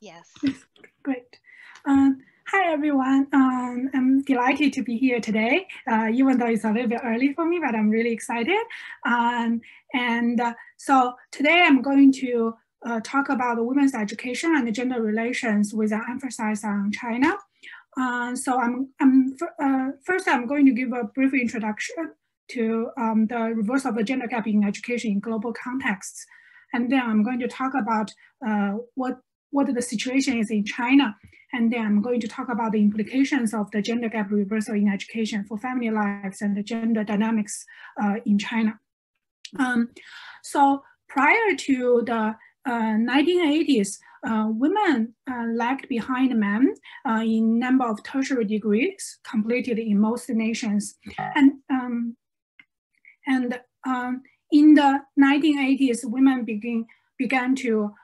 Yes. Great. Hi, everyone. I'm delighted to be here today, even though it's a little bit early for me, but I'm really excited. So today I'm going to talk about women's education and gender relations with an emphasis on China. First, I'm going to give a brief introduction to the reversal of the gender gap in education in global contexts. And then I'm going to talk about what the situation is in China. And then I'm going to talk about the implications of the gender gap reversal in education for family lives and the gender dynamics in China. So prior to the 1980s, women lagged behind men in number of tertiary degrees completed in most nations. And in the 1980s, women began to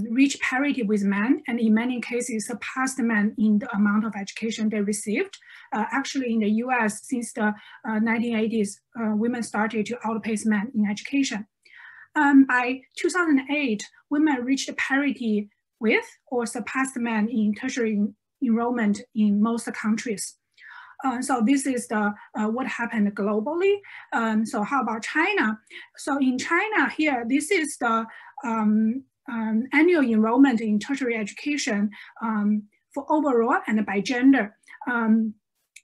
reach parity with men, and in many cases surpassed men in the amount of education they received. Actually, in the US, since the 1980s, women started to outpace men in education. By 2008, women reached parity with or surpassed men in tertiary enrollment in most countries. So this is the what happened globally. So how about China? So in China here, this is the annual enrollment in tertiary education for overall and by gender.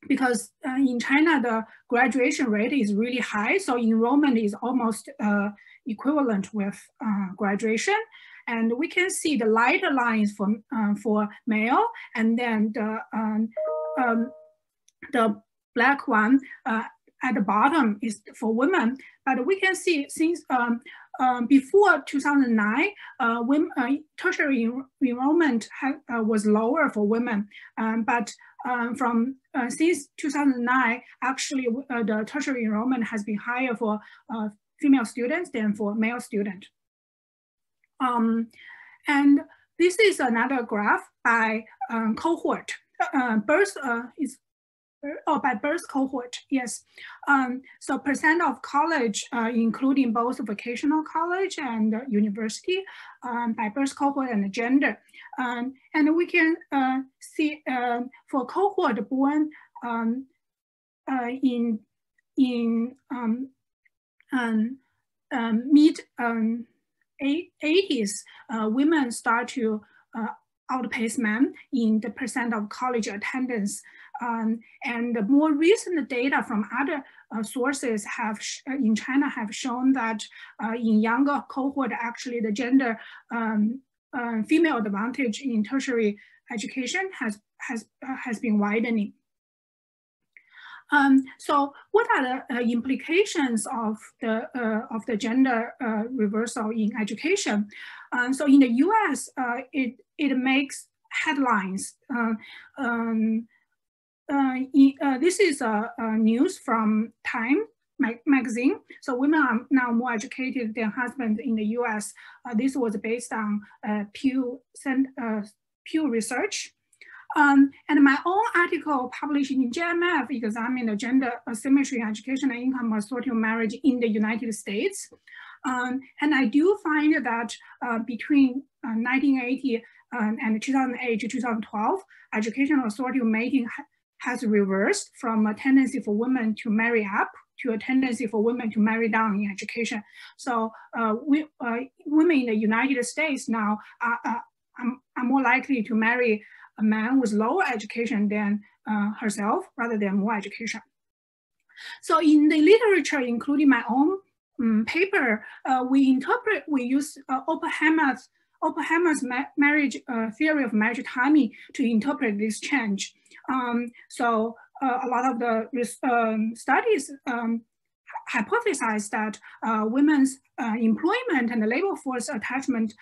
Because in China, the graduation rate is really high, so enrollment is almost equivalent with graduation. And we can see the lighter lines for male, and then the black one at the bottom is for women. But we can see since before 2009, tertiary enrollment was lower for women. But since 2009, actually the tertiary enrollment has been higher for female students than for male students. And this is another graph by cohort. By birth cohort, yes. So percent of college, including both vocational college and university, by birth cohort and gender. And we can see for cohort born in mid 80s, women start to outpace men in the percent of college attendance. And the more recent data from other sources in China have shown that in younger cohort, actually the gender female advantage in tertiary education has been widening. So what are the implications of the gender reversal in education? So in the US, it makes headlines. This is news from Time magazine. So women are now more educated than husbands in the US. This was based on Pew research. And my own article published in GMF examined the gender asymmetry in education and income assortative marriage in the United States. And I do find that between 1980 and 2008 to 2012, educational assortative mating has reversed from a tendency for women to marry up to a tendency for women to marry down in education. So women in the United States now are more likely to marry a man with lower education than herself rather than more education. So in the literature, including my own paper, we use Oppenheimer's marriage theory of marriage timing to interpret this change. So a lot of the studies hypothesize that women's employment and the labor force attachment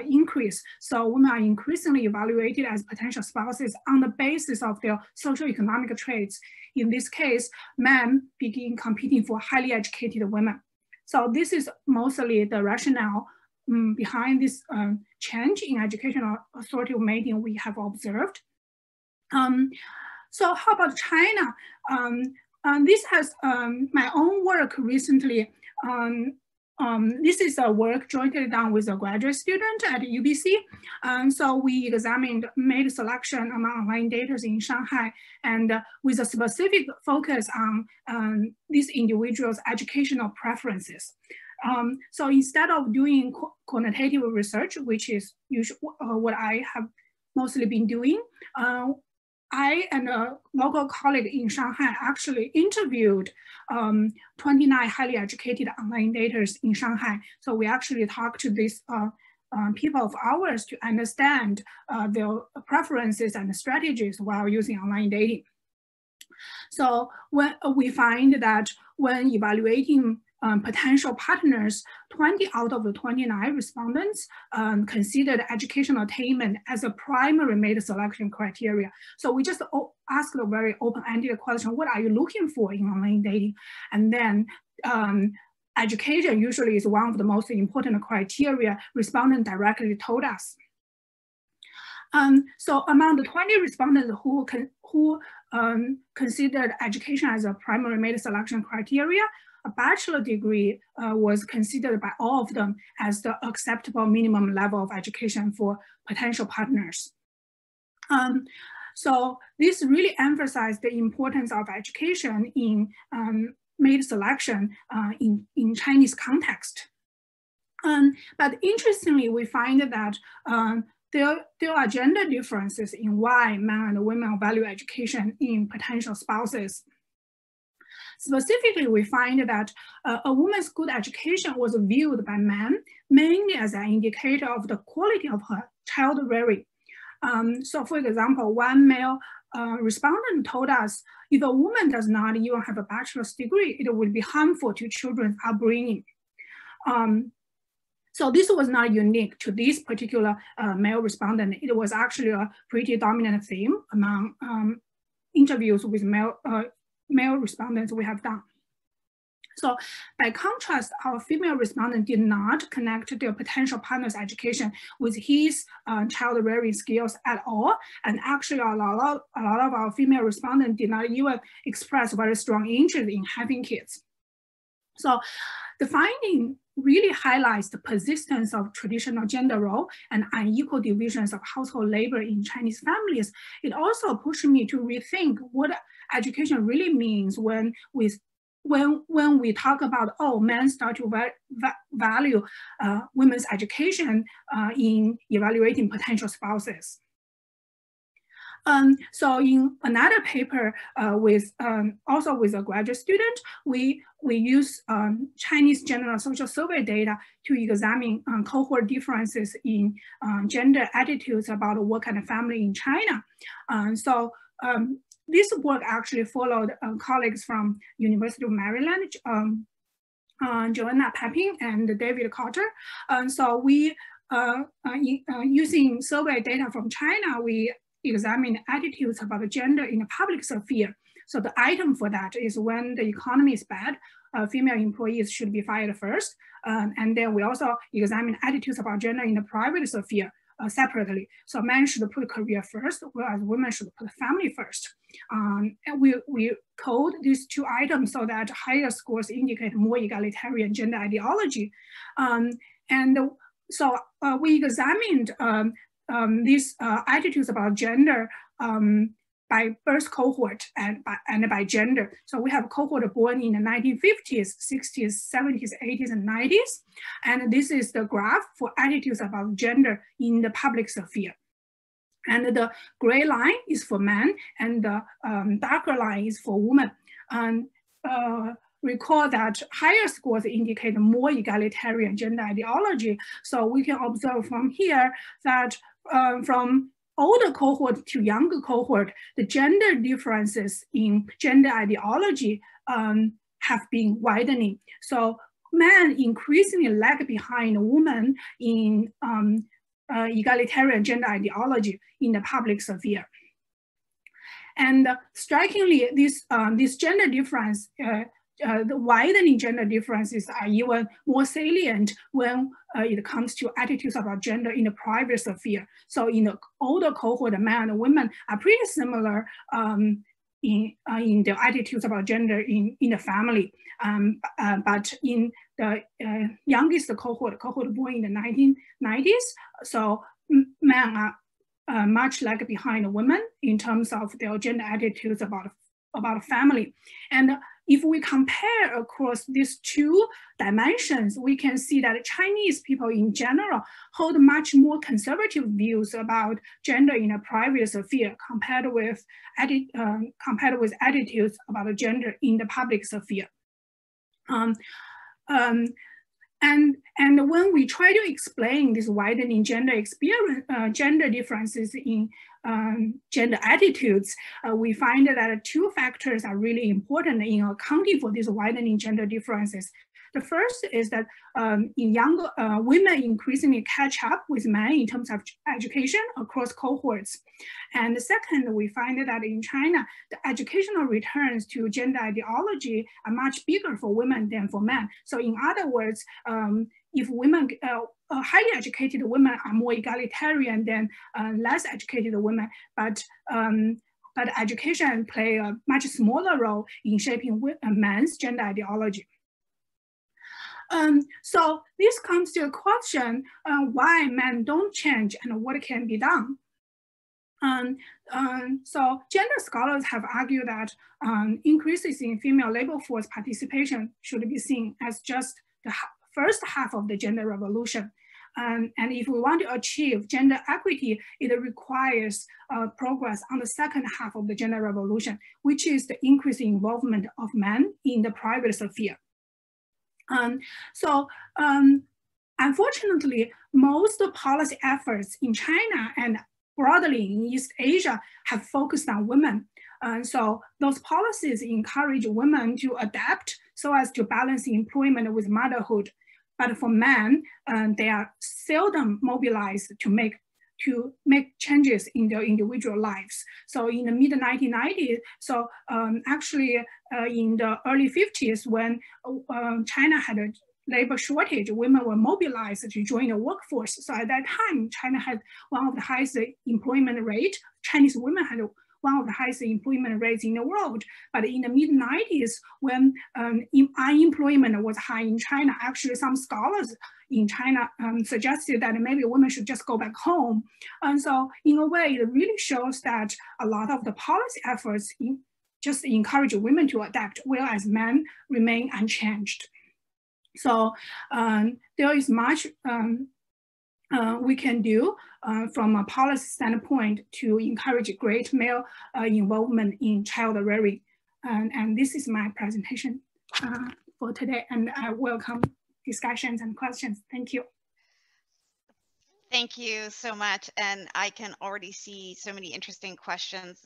increase. So women are increasingly evaluated as potential spouses on the basis of their socioeconomic traits. In this case, men begin competing for highly educated women. So this is mostly the rationale behind this change in educational assortative mating we have observed. So how about China? This has my own work recently this is a work jointly done with a graduate student at UBC. So we made a selection among online daters in Shanghai, and with a specific focus on these individuals' educational preferences. So instead of doing quantitative research, which is usually what I have mostly been doing, I and a local colleague in Shanghai actually interviewed 29 highly educated online daters in Shanghai. So we actually talked to these people of ours to understand their preferences and strategies while using online dating. So when we find that when evaluating potential partners, 20 out of the 29 respondents considered educational attainment as a primary mate selection criteria. So we just asked a very open-ended question, what are you looking for in online dating? And then education usually is one of the most important criteria respondents directly told us. So among the 20 respondents who considered education as a primary mate selection criteria, a bachelor degree was considered by all of them as the acceptable minimum level of education for potential partners. So this really emphasized the importance of education in mate selection in Chinese context. But interestingly, we find that there are gender differences in why men and women value education in potential spouses. Specifically, we find that a woman's good education was viewed by men mainly as an indicator of the quality of her child rearing. So for example, one male respondent told us, if a woman does not even have a bachelor's degree, it would be harmful to children's upbringing. So this was not unique to this particular male respondent. It was actually a pretty dominant theme among interviews with male respondents we have done. So by contrast, our female respondent did not connect their potential partner's education with his child rearing skills at all. And actually a lot of our female respondents did not even express very strong interest in having kids. So the finding really highlights the persistence of traditional gender role and unequal divisions of household labor in Chinese families. It also pushed me to rethink what education really means when we talk about, oh, men start to value women's education in evaluating potential spouses. So in another paper also with a graduate student, we use Chinese general social survey data to examine cohort differences in gender attitudes about work and family in China. This work actually followed colleagues from University of Maryland, Joanna Pepin and David Cotter. So we, using survey data from China, we examine attitudes about gender in the public sphere. So the item for that is when the economy is bad, female employees should be fired first. And then we also examine attitudes about gender in the private sphere separately. So men should put career first, whereas women should put family first. And we code these two items so that higher scores indicate more egalitarian gender ideology. So we examined these attitudes about gender by birth cohort and by gender. So we have a cohort born in the 1950s, 60s, 70s, 80s, and 90s. And this is the graph for attitudes about gender in the public sphere. And the gray line is for men, and the darker line is for women. And recall that higher scores indicate more egalitarian gender ideology. So we can observe from here that from older cohort to younger cohort, the gender differences in gender ideology have been widening. So men increasingly lag behind women in egalitarian gender ideology in the public sphere. And strikingly, this gender difference, the widening gender differences are even more salient when it comes to attitudes about gender in the private sphere. So in the older cohort, men and women are pretty similar in their attitudes about gender in the family. But in the youngest cohort born in the 1990s. So men are much lag behind women in terms of their gender attitudes about family. And if we compare across these two dimensions, we can see that Chinese people in general hold much more conservative views about gender in a private sphere compared with attitudes about gender in the public sphere. And when we try to explain this widening gender experience, gender differences in gender attitudes, we find that two factors are really important in accounting for these widening gender differences. The first is that in younger women increasingly catch up with men in terms of education across cohorts. And the second, we find that in China, the educational returns to gender ideology are much bigger for women than for men. So in other words, if women, highly educated women are more egalitarian than less educated women, but education play a much smaller role in shaping men's gender ideology. So this comes to a question, why men don't change and what can be done. So gender scholars have argued that increases in female labor force participation should be seen as just the first half of the gender revolution. And if we want to achieve gender equity, it requires progress on the second half of the gender revolution, which is the increasing involvement of men in the private sphere. Unfortunately, most policy efforts in China and broadly in East Asia have focused on women. So those policies encourage women to adapt so as to balance employment with motherhood. But for men, they are seldom mobilized to make changes in their individual lives. So in the mid-1990s, so actually in the early 50s, when China had a labor shortage, women were mobilized to join the workforce. So at that time, China had one of the highest employment rate. Chinese women had one of the highest employment rates in the world. But in the mid-90s, when unemployment was high in China, actually some scholars in China suggested that maybe women should just go back home. And so in a way, it really shows that a lot of the policy efforts just encourage women to adapt, whereas men remain unchanged. So there is much we can do from a policy standpoint to encourage great male involvement in child rearing. And this is my presentation for today, and I welcome discussions and questions. Thank you. Thank you so much. And I can already see so many interesting questions